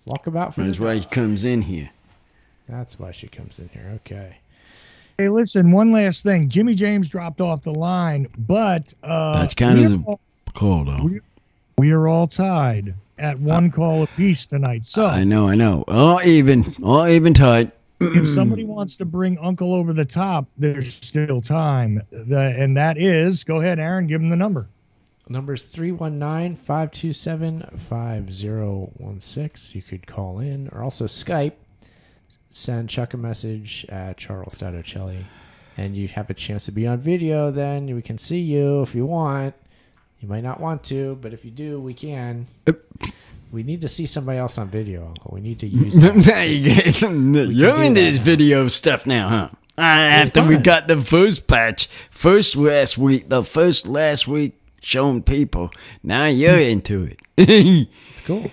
Walkabout for That's the why dog. he comes in here. That's why she comes in here. Okay. Hey, listen, one last thing. Jimmy James dropped off the line, but That's kind we of are the all- call, though. we are all tied at one call apiece tonight. So I know. All even tight. if somebody wants to bring Uncle over the top, there's still time. And that is, go ahead, Aaron, give him the number. Number's 319-527-5016. You could call in or also Skype. Send Chuck a message at Charles.Ocelli. And you have a chance to be on video then. We can see you if you want. You might not want to, but if you do, we can. We need to see somebody else on video, Uncle. We need to use that. You're do into that this now. video stuff now, huh? After we fun. got the first patch, last week showing people. Now you're into it. It's cool.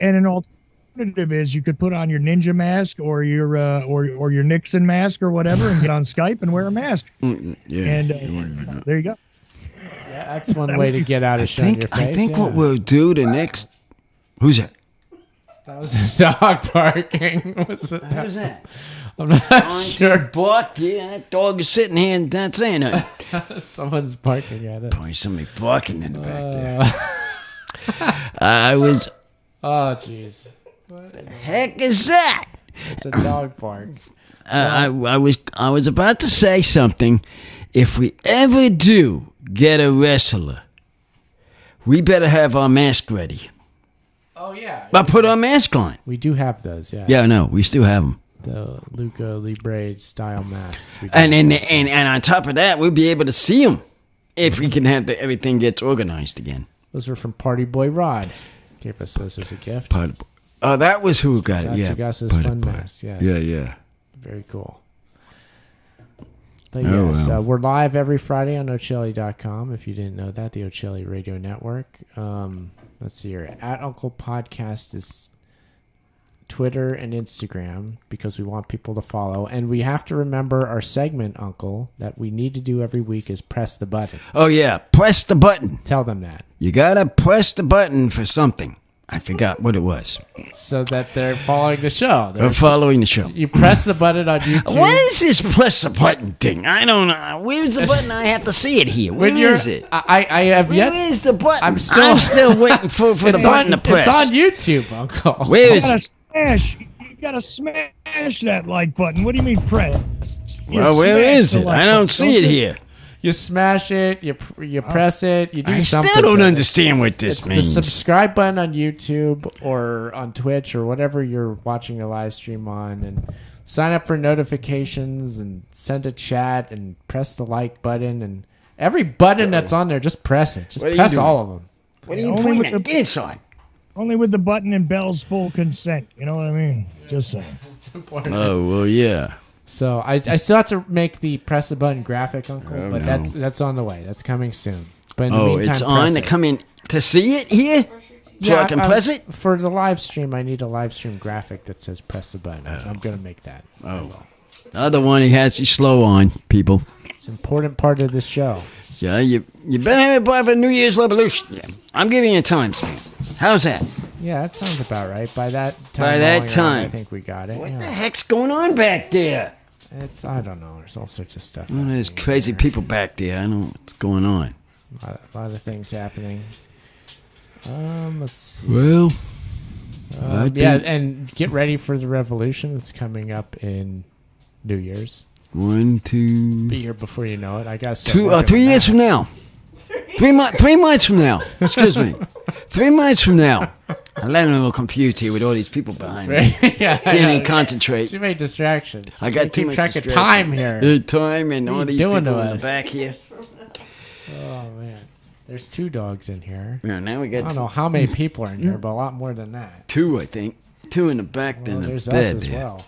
And an alternative is you could put on your ninja mask or your Nixon mask or whatever and get on Skype and wear a mask. Yeah. And there you go. Yeah, that's one way to get out of showing your face. I think yeah. what we'll do the next. Who's that? That was a dog barking. Was it? Who's that? I'm not sure. Bark. Yeah, that dog is sitting here and not saying nothing. Someone's barking at us. Probably somebody barking in the back there. I was. Oh, jeez. Heck is that? It's a dog bark. I was about to say something. If we ever do get a wrestler, we better have our mask ready. Oh, yeah. But put our mask on. We do have those, yeah. Yeah, no, we still have them. The Luca Libre style masks. We do And have and on top of that, we'll be able to see them if we can have everything gets organized again. those were from Party Boy Rod. Gave us those as a gift. Oh, that was who got it. That's Yeah, who got us those fun masks, yes. yeah. Very cool. But Oh, yes, wow. we're live every Friday on Ocelli.com. If you didn't know that, the Ocelli Radio Network. Let's see here. At Uncle Podcast is Twitter and Instagram because we want people to follow. And we have to remember our segment, Uncle, that we need to do every week is press the button. Oh yeah, press the button. Tell them that. You gotta press the button for something. I forgot what it was. So that they're following the show. We're following the show. You press the button on YouTube. What is this press the button thing? I don't know. Where's the button? I have to see it here. Where is it? I have Where yet. is the button? I'm still waiting for the button to press. It's on YouTube, Uncle. Where You is gotta it? smash. You gotta smash that like button. What do you mean press? You Well, where smash is the it? like I don't button. see it you? here. You smash it. You press it. You do I something. still don't to it. understand what this It's means. the subscribe button on YouTube or on Twitch or whatever you're watching a live stream on, and sign up for notifications and send a chat and press the like button and every button that's on there. Just press it. Just What are you press doing? all of them. What are you Only pointing with at? the- Get inside. Only with the button and Bell's full consent. You know what I mean? Just saying. It's important. Oh well, yeah. So I still have to make the press the button graphic, Uncle, Oh, but no. that's on the way. That's coming soon. But in the Oh, meantime, it's on press to it. come in to see it here, so I can press it. For the live stream, I need a live stream graphic that says press the button. I'm going to make that. Oh, the other one he has you slow on people. It's an important part of this show. Yeah, you better have it by the New Year's Revolution. Yeah. I'm giving you time, man. How's that? Yeah, that sounds about right. By that time, By that rolling around, time. I think we got it. What the Yeah. heck's going on back there? I don't know. There's all sorts of stuff. Well, there's happening crazy there. people back there. I don't know what's going on. A lot of things happening. Let's see. Well, I Yeah, think and get ready for the revolution. It's coming up in New Year's. 1, 2, Be here before you know it. I got 3 years from now. 3 months from now. Excuse me. 3 months from now. I'm getting a little confused here with all these people behind me. Yeah, Can't concentrate. Too many distractions. I got too keep much track of distraction. time here. The time and all you these doing people to in the us? back here. Oh man, there's 2 dogs in here. Yeah, now we I got don't know how many people are in here, but a lot more than that. 2, I think. 2 in the back, Well, then the there's bed. us as there. well.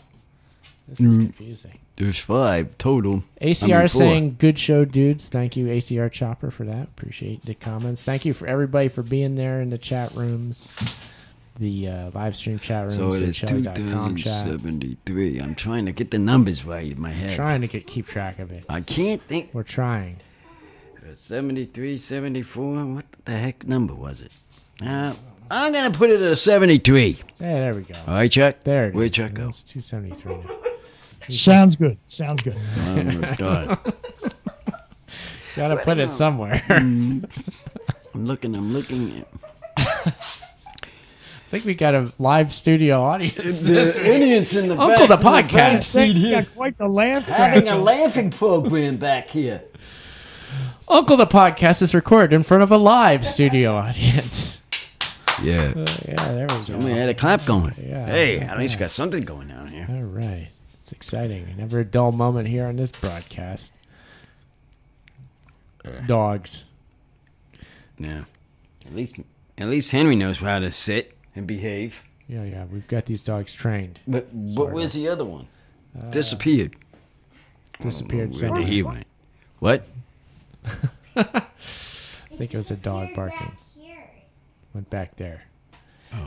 This is confusing. There's 5 total. ACR 4. saying, good show, dudes. Thank you, ACR Chopper, for that. Appreciate the comments. Thank you for everybody for being there in the chat rooms, the live stream chat rooms, So it the is Chili.com chat. 273. I'm trying to get the numbers right in my head. Trying to keep track of it. I can't think. We're trying. 73, 74. What the heck number was it? I'm going to put it at a 73. Hey, there we go. All right, Chuck? There it is. Where'd Chuck go? It's 273 now. Sounds good. Sounds good. Oh, my God. Gotta put it somewhere. I'm looking. I think we got a live studio audience. The idiots in the Uncle back. the podcast. seat You here. got quite the laugh Having track. a laughing program back here. Uncle the podcast is recorded in front of a live studio audience. Yeah. Yeah, there we Somebody go. had a clap going. Yeah, Hey, not at least bad. we got something going on here. All right. It's exciting. Never a dull moment here on this broadcast. Dogs. Yeah. At least Henry knows how to sit and behave. Yeah. We've got these dogs trained. But where's the other one? Disappeared. Disappeared Where somewhere. did he went? What? I think it was a dog barking. Went back there.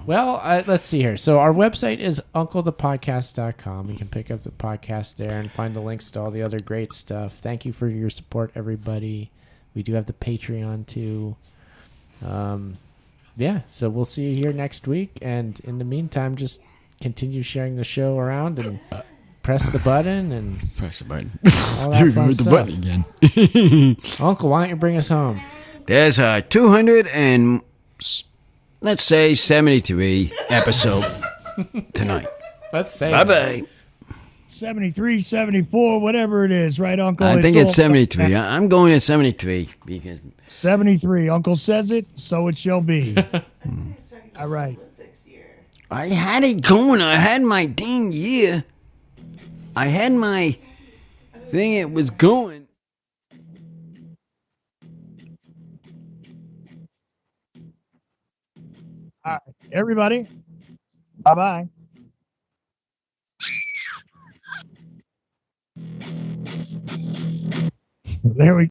Well, let's see here. So our website is unclethepodcast.com. You can pick up the podcast there and find the links to all the other great stuff. Thank you for your support, everybody. We do have the Patreon too. Yeah, so we'll see you here next week. And in the meantime, just continue sharing the show around and press the button and Press the button. all that fun Hit the stuff. button again. Uncle, why don't you bring us home? There's a 200 and let's say 73 episode tonight. Let's say Bye bye. 73, 74, whatever it is, right, Uncle? I think it's all- 73. I'm going at 73 because 73. Uncle says it, so it shall be. All right. I had it going. I had my dang year. I had my thing. It was going. All right. Everybody, bye-bye. There we